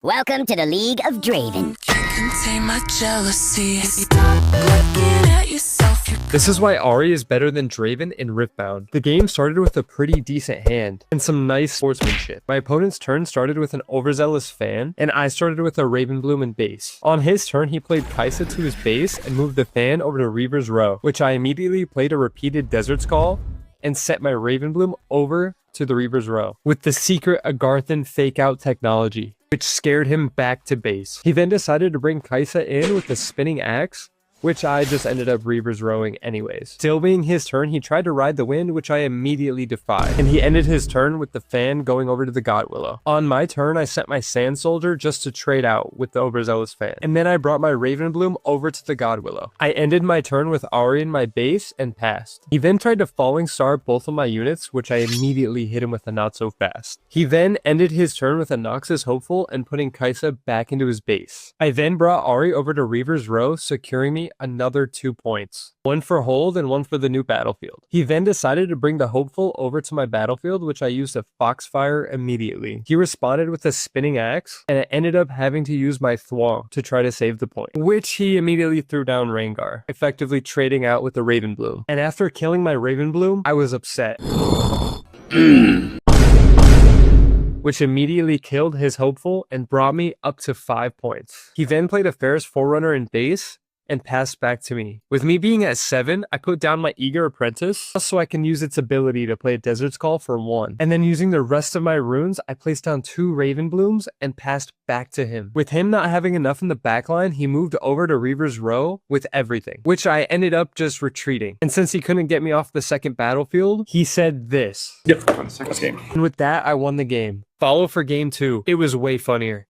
Welcome to the League of DRAVEN. Contain my jealousy. Stop looking at yourself. This is why AHRI is better than DRAVEN in Riftbound. The game started with a pretty decent hand and some nice sportsmanship. My opponent's turn started with an overzealous fan, and I started with a Ravenbloom and base. On his turn, he played Kaisa to his base and moved the fan over to Reaver's Row, which I immediately played a repeated Desert Skull and set my Ravenbloom over to the Reaver's Row with the secret Agarthan fake out technology, which scared him back to base. He then decided to bring Kaisa in with the spinning axe, which I just ended up Reaver's Rowing anyways. Still being his turn, he tried to ride the wind, which I immediately defied, and he ended his turn with the fan going over to the God Willow. On my turn, I sent my Sand Soldier just to trade out with the overzealous fan, and then I brought my Ravenbloom over to the God Willow. I ended my turn with AHRI in my base and passed. He then tried to Falling Star both of my units, which I immediately hit him with a not so fast. He then ended his turn with a Noxus Hopeful and putting Kaisa back into his base. I then brought AHRI over to Reaver's Row, securing me another 2 points, one for hold and one for the new battlefield. He then decided to bring the Hopeful over to my battlefield, which I used a Foxfire immediately. He responded with a spinning axe, and I ended up having to use my Thwomp to try to save the point, which he immediately threw down Rengar, effectively trading out with the Ravenbloom. And after killing my Ravenbloom, I was upset, which immediately killed his Hopeful and brought me up to 5 points. He then played a Ferris Forerunner in base and passed back to me. With me being at 7, I put down my Eager Apprentice so I can use its ability to play a Desert Skull for 1. And then using the rest of my runes, I placed down 2 Ravenblooms and passed back to him. With him not having enough in the backline, he moved over to Reaver's Row with everything, which I ended up just retreating. And since he couldn't get me off the second battlefield, he said this. Yep, on the second game. And with that, I won the game. Follow for game 2. It was way funnier.